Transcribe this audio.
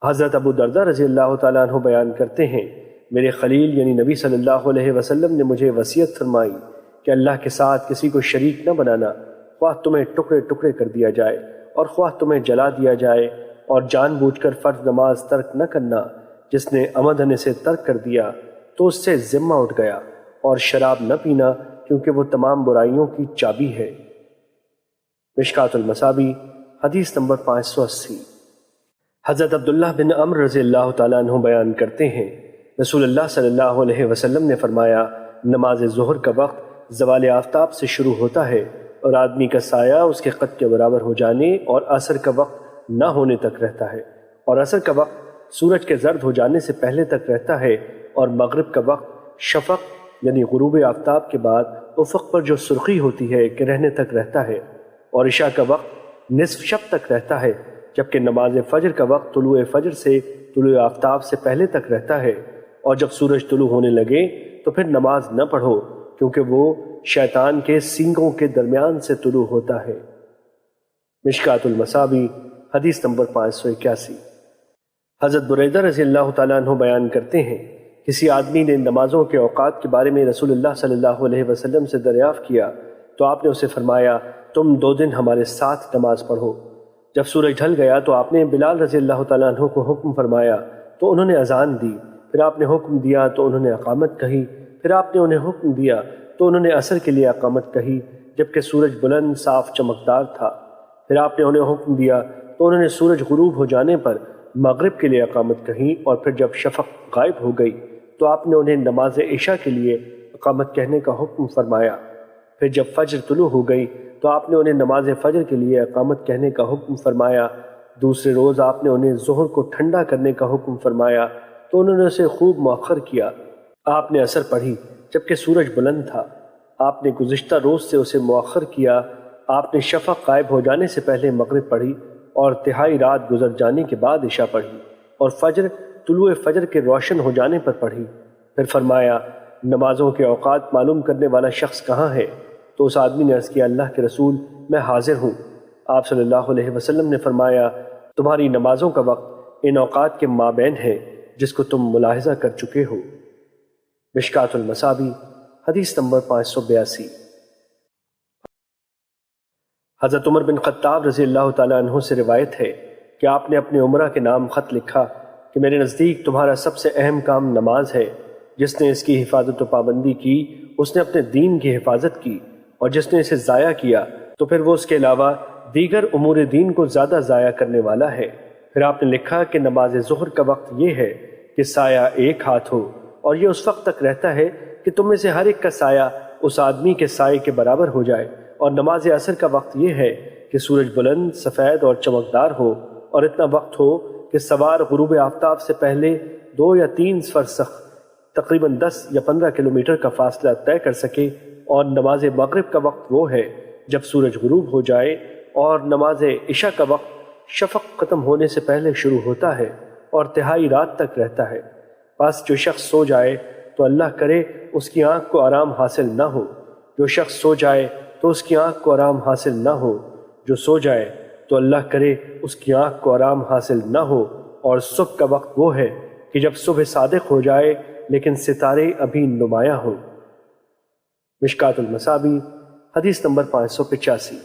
حضرت ابو دردہ رضی اللہ تعالیٰ عنہ بیان کرتے ہیں، میرے خلیل یعنی نبی صلی اللہ علیہ وسلم نے مجھے وصیت فرمائی کہ اللہ کے ساتھ کسی کو شریک نہ بنانا، خواہ تمہیں ٹکڑے ٹکڑے کر دیا جائے اور خواہ تمہیں جلا دیا جائے، اور جان بوجھ کر فرض نماز ترک نہ کرنا۔ جس نے عمدن اسے ترک کر دیا تو اس سے ذمہ اٹھ گیا، اور شراب نہ پینا کیونکہ وہ تمام برائیوں کی چابی ہے۔ مشکوٰۃ المصابیح حدیث نمبر 580۔ حضرت عبداللہ بن عمرو رضی اللہ تعالیٰ عنہ بیان کرتے ہیں، رسول اللہ صلی اللہ علیہ وسلم نے فرمایا، نماز ظہر کا وقت زوال آفتاب سے شروع ہوتا ہے اور آدمی کا سایہ اس کے قد کے برابر ہو جانے اور عصر کا وقت نہ ہونے تک رہتا ہے، اور عصر کا وقت سورج کے زرد ہو جانے سے پہلے تک رہتا ہے، اور مغرب کا وقت شفق یعنی غروب آفتاب کے بعد افق پر جو سرخی ہوتی ہے کہ رہنے تک رہتا ہے، اور عشاء کا وقت نصف شب تک رہتا ہے، جبکہ نماز فجر کا وقت طلوع فجر سے طلوع آفتاب سے پہلے تک رہتا ہے، اور جب سورج طلوع ہونے لگے تو پھر نماز نہ پڑھو کیونکہ وہ شیطان کے سینگوں کے درمیان سے طلوع ہوتا ہے۔ مشکوٰۃ المصابیح حدیث نمبر 581۔ حضرت بریدہ رضی اللہ تعالیٰ عنہ بیان کرتے ہیں، کسی آدمی نے نمازوں کے اوقات کے بارے میں رسول اللہ صلی اللہ علیہ وسلم سے دریافت کیا تو آپ نے اسے فرمایا، تم 2 دن ہمارے ساتھ نماز پڑھو۔ جب سورج ڈھل گیا تو آپ نے بلال رضی اللہ تعالیٰ عنہ کو حکم فرمایا تو انہوں نے اذان دی، پھر آپ نے حکم دیا تو انہوں نے اقامت کہی، پھر آپ نے انہیں حکم دیا تو انہوں نے عصر کے لیے اقامت کہی جبکہ سورج بلند صاف چمکدار تھا، پھر آپ نے انہیں حکم دیا تو انہوں نے سورج غروب ہو جانے پر مغرب کے لیے اقامت کہی، اور پھر جب شفق غائب ہو گئی تو آپ نے انہیں نماز عشاء کے لیے اقامت کہنے کا حکم فرمایا، پھر جب فجر طلوع ہو گئی تو آپ نے انہیں نماز فجر کے لیے اقامت کہنے کا حکم فرمایا۔ دوسرے روز آپ نے انہیں ظہر کو ٹھنڈا کرنے کا حکم فرمایا تو انہوں نے اسے خوب مؤخر کیا۔ آپ نے عصر پڑھی جبکہ سورج بلند تھا، آپ نے گزشتہ روز سے اسے مؤخر کیا۔ آپ نے شفق غائب ہو جانے سے پہلے مغرب پڑھی اور تہائی رات گزر جانے کے بعد عشاء پڑھی، اور فجر طلوع فجر کے روشن ہو جانے پر پڑھی۔ پھر فرمایا، نمازوں کے اوقات معلوم کرنے والا شخص کہاں ہے؟ تو اس آدمی نے عرض کیا، اللہ کے رسول میں حاضر ہوں۔ آپ صلی اللہ علیہ وسلم نے فرمایا، تمہاری نمازوں کا وقت ان اوقات کے مابین ہے جس کو تم ملاحظہ کر چکے ہو۔ مشکوٰۃ المصابیح حدیث نمبر 582۔ حضرت عمر بن خطاب رضی اللہ تعالیٰ عنہ سے روایت ہے کہ آپ نے اپنے عمرہ کے نام خط لکھا کہ میرے نزدیک تمہارا سب سے اہم کام نماز ہے، جس نے اس کی حفاظت و پابندی کی اس نے اپنے دین کی حفاظت کی، اور جس نے اسے ضائع کیا تو پھر وہ اس کے علاوہ دیگر امور دین کو زیادہ ضائع کرنے والا ہے۔ پھر آپ نے لکھا کہ نماز ظہر کا وقت یہ ہے کہ سایہ 1 ہاتھ ہو، اور یہ اس وقت تک رہتا ہے کہ تم میں سے ہر ایک کا سایہ اس آدمی کے سائے کے برابر ہو جائے، اور نماز عصر کا وقت یہ ہے کہ سورج بلند، سفید اور چمکدار ہو، اور اتنا وقت ہو کہ سوار غروب آفتاب سے پہلے 2 یا 3 فرسخ تقریباً 10 یا 15 کلومیٹر کا فاصلہ طے کر سکے، اور نماز مغرب کا وقت وہ ہے جب سورج غروب ہو جائے، اور نماز عشاء کا وقت شفق ختم ہونے سے پہلے شروع ہوتا ہے اور تہائی رات تک رہتا ہے۔ بس جو شخص سو جائے تو اللہ کرے اس کی آنکھ کو آرام حاصل نہ ہو، جو شخص سو جائے تو اس کی آنکھ کو آرام حاصل نہ ہو، جو سو جائے تو اللہ کرے اس کی آنکھ کو آرام حاصل نہ ہو۔ اور صبح کا وقت وہ ہے کہ جب صبح صادق ہو جائے لیکن ستارے ابھی نمایاں ہوں۔ مشکوٰۃ المصابیح حدیث نمبر 585۔